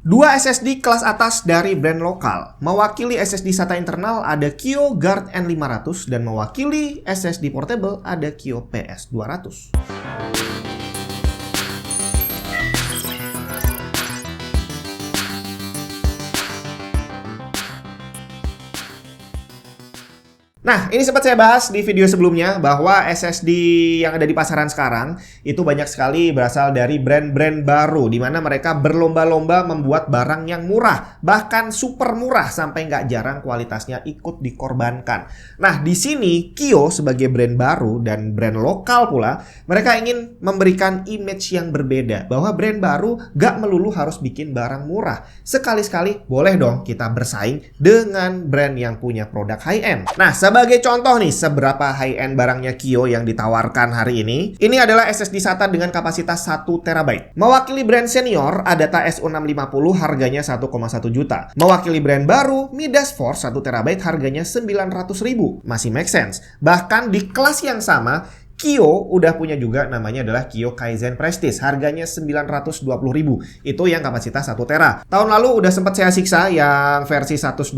Dua SSD kelas atas dari brand lokal. Mewakili SSD SATA internal ada Kio Guard N500 dan mewakili SSD portable ada Kio PS200. Nah, ini sempat saya bahas di video sebelumnya bahwa SSD yang ada di pasaran sekarang itu banyak sekali berasal dari brand-brand baru di mana mereka berlomba-lomba membuat barang yang murah, bahkan super murah sampai nggak jarang kualitasnya ikut dikorbankan. Nah, di sini Kio sebagai brand baru dan brand lokal pula, mereka ingin memberikan image yang berbeda bahwa brand baru nggak melulu harus bikin barang murah. Sekali-sekali boleh dong kita bersaing dengan brand yang punya produk high-end. Nah, sebagai contoh nih, seberapa high-end barangnya Kio yang ditawarkan hari ini. Ini adalah SSD SATA dengan kapasitas 1 TB. Mewakili brand senior, Adata SU650 harganya 1,1 juta. Mewakili brand baru, Midas Force 1 TB harganya 900.000. Masih make sense. Bahkan di kelas yang sama, Kio udah punya juga namanya adalah Kio Kaizen Prestige. Harganya 920.000. Itu yang kapasitas 1 tera. Tahun lalu udah sempat saya siksa yang versi 128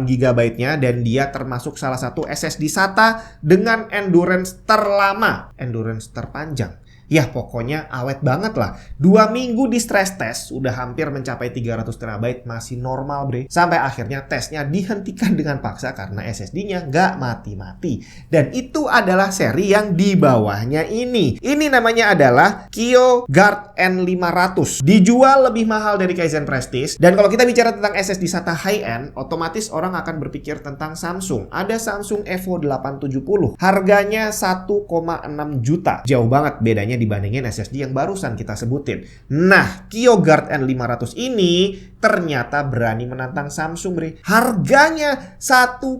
GB-nya dan dia termasuk salah satu SSD SATA dengan endurance terlama, endurance terpanjang. Ya pokoknya awet banget lah. 2 minggu di stress test udah hampir mencapai 300 TB, masih normal bre. Sampai akhirnya tesnya dihentikan dengan paksa karena SSD-nya nggak mati-mati. Dan itu adalah seri yang di bawahnya ini. Ini namanya adalah Kio Guard N500. Dijual lebih mahal dari Kaizen Prestige. Dan kalau kita bicara tentang SSD SATA high-end, otomatis orang akan berpikir tentang Samsung. Ada Samsung Evo 870. Harganya 1,6 juta. Jauh banget bedanya dibandingin SSD yang barusan kita sebutin. Nah, Kio Guard N500 ini ternyata berani menantang Samsung, bre. Harganya 1,8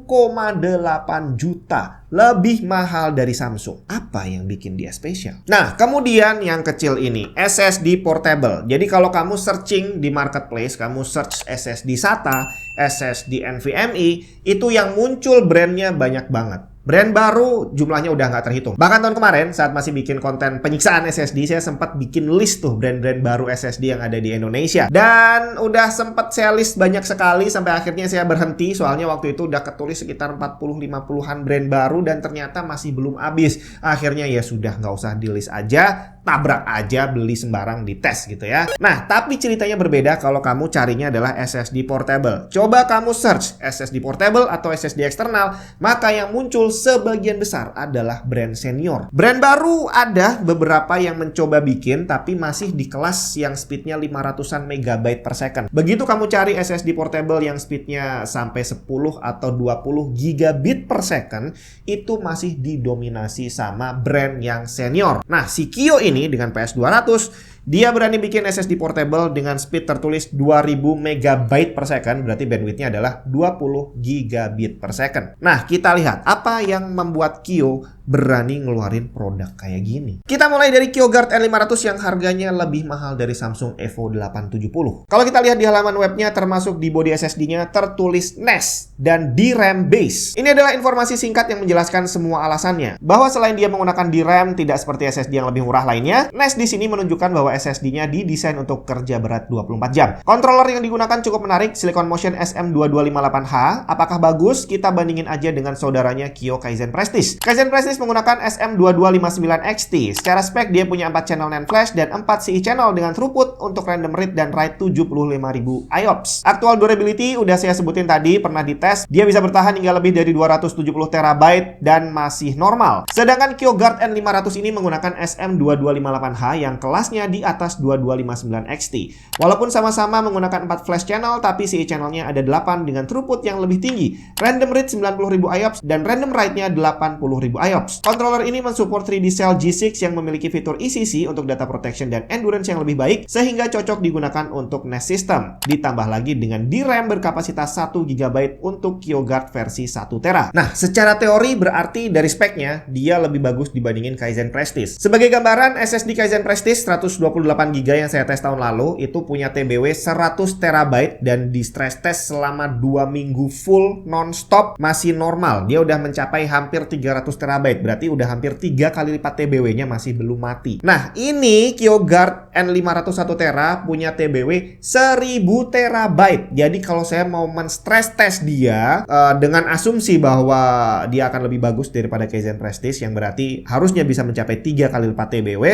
juta. Lebih mahal dari Samsung. Apa yang bikin dia spesial? Nah, kemudian yang kecil ini, SSD portable. Jadi kalau kamu searching di marketplace, kamu search SSD SATA, SSD NVMe, itu yang muncul brandnya banyak banget. Brand baru jumlahnya udah nggak terhitung. Bahkan tahun kemarin saat masih bikin konten penyiksaan SSD, saya sempat bikin list tuh brand-brand baru SSD yang ada di Indonesia. Dan udah sempat saya list banyak sekali sampai akhirnya saya berhenti. Soalnya waktu itu udah ketulis sekitar 40-50an brand baru dan ternyata masih belum habis. Akhirnya ya sudah nggak usah di list aja, tabrak aja beli sembarang di tes gitu ya. Nah, tapi ceritanya berbeda kalau kamu carinya adalah SSD portable. Coba kamu search SSD portable atau SSD eksternal, maka yang muncul sebagian besar adalah brand senior. Brand baru ada beberapa yang mencoba bikin tapi masih di kelas yang speednya 500-an megabyte per second. Begitu kamu cari SSD portable yang speednya sampai 10 atau 20 gigabit per second, itu masih didominasi sama brand yang senior. Nah, si Kio ini dengan PS200 dia berani bikin SSD portable dengan speed tertulis 2000 megabyte per second, berarti bandwidthnya adalah 20 gigabit per second. Nah, kita lihat apa yang membuat Kio berani ngeluarin produk kayak gini. Kita mulai dari Kio Guard N500 yang harganya lebih mahal dari Samsung Evo 870. Kalau kita lihat di halaman webnya, termasuk di body SSD-nya tertulis NAS dan DRAM base. Ini adalah informasi singkat yang menjelaskan semua alasannya. Bahwa selain dia menggunakan DRAM tidak seperti SSD yang lebih murah lainnya, NAS di sini menunjukkan bahwa SSD-nya didesain untuk kerja berat 24 jam. Controller yang digunakan cukup menarik, Silicon Motion SM2258H. Apakah bagus? Kita bandingin aja dengan saudaranya Kio Kaizen Prestige. Kaizen Prestige menggunakan SM2259XT. Secara spek dia punya 4 channel NAND flash dan 4 CI channel dengan throughput untuk random read dan write 75.000 IOPS. Actual durability udah saya sebutin tadi, pernah dites. Dia bisa bertahan hingga lebih dari 270 TB dan masih normal. Sedangkan Kio Guard N500 ini menggunakan SM2258H yang kelasnya di atas 2259XT. Walaupun sama-sama menggunakan 4 flash channel, tapi CI channelnya ada 8 dengan throughput yang lebih tinggi. Random read 90.000 IOPS dan random write-nya 80.000 IOPS. Controller ini mensupport 3D Cell G6 yang memiliki fitur ECC untuk data protection dan endurance yang lebih baik, sehingga cocok digunakan untuk NAS system. Ditambah lagi dengan DRAM berkapasitas 1 GB untuk Kio Guard versi 1 tera. Nah, secara teori berarti dari speknya, dia lebih bagus dibandingin Kaizen Prestige. Sebagai gambaran, SSD Kaizen Prestige 128 GB yang saya tes tahun lalu, itu punya TBW 100 TB dan di stress test selama 2 minggu full non-stop masih normal. Dia udah mencapai hampir 300 TB. berarti udah hampir 3 kali lipat TBW-nya masih belum mati. Nah, ini KioGuard N500 1TB punya TBW 1000 TB. Jadi kalau saya mau men-stress test dia dengan asumsi bahwa dia akan lebih bagus daripada Kaizen Prestige yang berarti harusnya bisa mencapai 3 kali lipat TBW,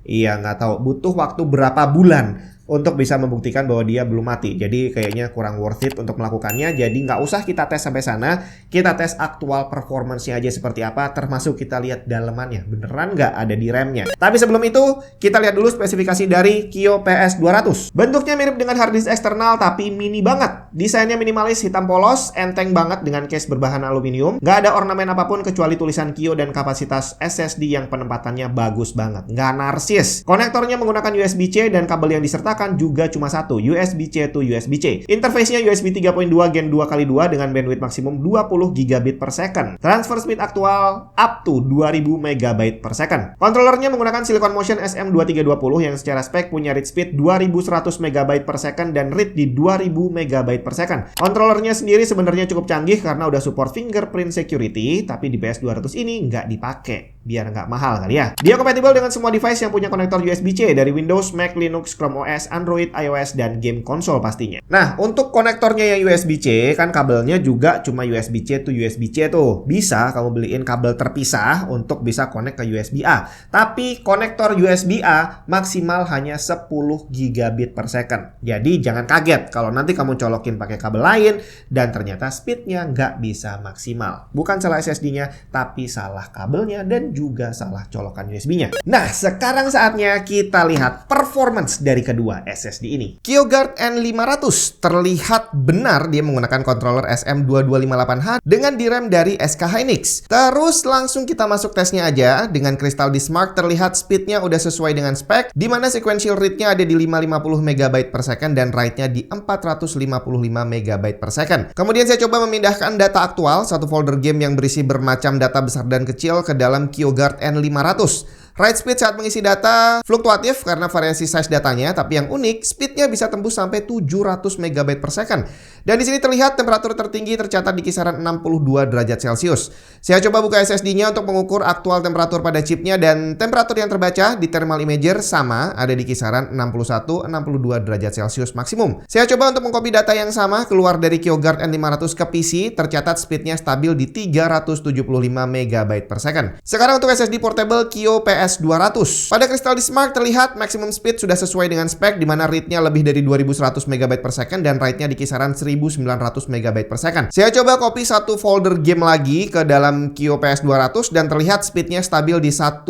iya nggak tahu butuh waktu berapa bulan untuk bisa membuktikan bahwa dia belum mati. Jadi kayaknya kurang worth it untuk melakukannya. Jadi nggak usah kita tes sampai sana. Kita tes aktual performance-nya aja seperti apa. Termasuk kita lihat dalemannya. Beneran nggak ada di RAM-nya. Tapi sebelum itu, kita lihat dulu spesifikasi dari Kio PS200. Bentuknya mirip dengan hard disk eksternal tapi mini banget. Desainnya minimalis, hitam polos, enteng banget dengan case berbahan aluminium. Nggak ada ornamen apapun kecuali tulisan Kio dan kapasitas SSD yang penempatannya bagus banget. Nggak narsis. Konektornya menggunakan USB-C dan kabel yang disertakan juga cuma satu, USB-C to USB-C. Interface-nya USB 3.2 Gen 2x2 dengan bandwidth maksimum 20 GB per second. Transfer speed aktual up to 2000 MB per second. Controllernya menggunakan Silicon Motion SM2320 yang secara spek punya read speed 2100 MB per second dan read di 2000 MB per second. Controllernya sendiri sebenarnya cukup canggih karena udah support fingerprint security, tapi di PS200 ini nggak dipakai. Biar nggak mahal kali ya. Dia kompatibel dengan semua device yang punya konektor USB-C dari Windows, Mac, Linux, Chrome OS, Android, iOS, dan game konsol pastinya. Nah, untuk konektornya yang USB-C, kan kabelnya juga cuma USB-C to USB-C tuh. Bisa kamu beliin kabel terpisah untuk bisa connect ke USB-A. Tapi konektor USB-A maksimal hanya 10 gigabit per second. Jadi jangan kaget kalau nanti kamu colokin pakai kabel lain dan ternyata speednya nggak bisa maksimal. Bukan salah SSD-nya, tapi salah kabelnya dan juga salah colokan USB-nya. Nah, sekarang saatnya kita lihat performance dari kedua SSD ini. KioGuard N500 terlihat benar dia menggunakan controller SM2258H dengan DRAM dari SK Hynix. Terus langsung kita masuk tesnya aja. Dengan Crystal Disk Mark terlihat speednya udah sesuai dengan spek, di mana sequential read-nya ada di 550 MB per second dan write-nya di 455 MB per second. Kemudian saya coba memindahkan data aktual, satu folder game yang berisi bermacam data besar dan kecil ke dalam KioGuard N500. Write speed saat mengisi data fluktuatif karena variasi size datanya, tapi yang unik, speednya bisa tembus sampai 700 MB per second. Dan di sini terlihat temperatur tertinggi tercatat di kisaran 62 derajat Celcius. Saya coba buka SSD-nya untuk mengukur aktual temperatur pada chipnya dan temperatur yang terbaca di thermal imager sama, ada di kisaran 61-62 derajat Celcius maksimum. Saya coba untuk mengcopy data yang sama keluar dari KioGuard N500 ke PC, tercatat speednya stabil di 375 MB per second. Sekarang untuk SSD portable Kio PS200. Pada Crystal Disk Mark terlihat maximum speed sudah sesuai dengan spek, di mana read-nya lebih dari 2100 MB per second dan write-nya di kisaran 1900 MB per second. Saya coba copy satu folder game lagi ke dalam Kio PS200 dan terlihat speednya stabil di 1,25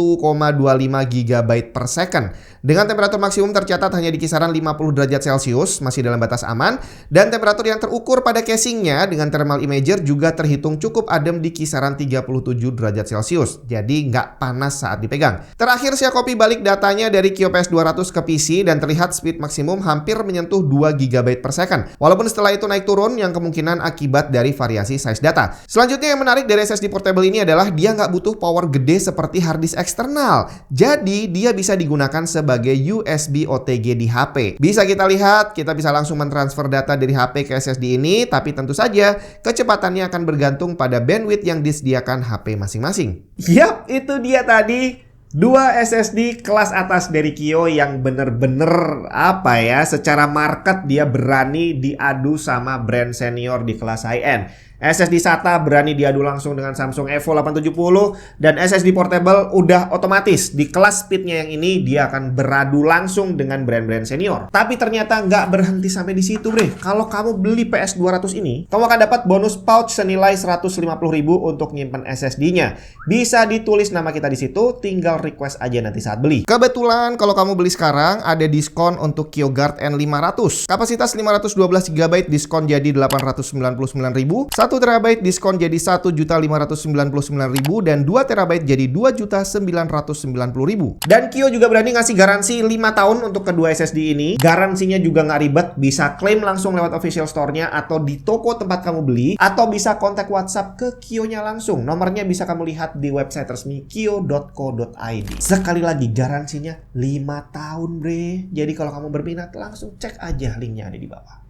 GB per second. Dengan temperatur maksimum tercatat hanya di kisaran 50 derajat Celcius, masih dalam batas aman, dan temperatur yang terukur pada casingnya dengan thermal imager juga terhitung cukup adem di kisaran 37 derajat Celcius. Jadi nggak panas saat dipegang. Terakhir saya copy balik datanya dari Kio PS200 ke PC dan terlihat speed maksimum hampir menyentuh 2 GB per second. Walaupun setelah itu naik turun yang kemungkinan akibat dari variasi size data. Selanjutnya yang menarik dari SSD portable ini adalah dia nggak butuh power gede seperti hard disk eksternal. Jadi dia bisa digunakan sebagai USB OTG di HP. Bisa kita lihat, kita bisa langsung mentransfer data dari HP ke SSD ini, tapi tentu saja kecepatannya akan bergantung pada bandwidth yang disediakan HP masing-masing. Yap, itu dia tadi. Dua SSD kelas atas dari Kio yang bener-bener apa ya, secara market dia berani diadu sama brand senior di kelas high-end. SSD SATA berani diadu langsung dengan Samsung Evo 870, dan SSD portable udah otomatis di kelas speednya yang ini dia akan beradu langsung dengan brand-brand senior. Tapi ternyata nggak berhenti sampai di situ, bre. Kalau kamu beli PS200 ini, kamu akan dapat bonus pouch senilai 150.000 untuk nyimpen SSD-nya. Bisa ditulis nama kita di situ, tinggal request aja nanti saat beli. Kebetulan kalau kamu beli sekarang ada diskon untuk KioGuard N500. Kapasitas 512 GB diskon jadi 899.000. 1 TB diskon jadi 1.599.000 dan 2 TB jadi 2.990.000. Dan Kio juga berani ngasih garansi 5 tahun untuk kedua SSD ini. Garansinya juga nggak ribet, bisa klaim langsung lewat official store-nya atau di toko tempat kamu beli, atau bisa kontak WhatsApp ke Kio-nya langsung. Nomornya bisa kamu lihat di website resmi kio.co.id. Sekali lagi garansinya 5 tahun, bre. Jadi kalau kamu berminat langsung cek aja linknya ada di bawah.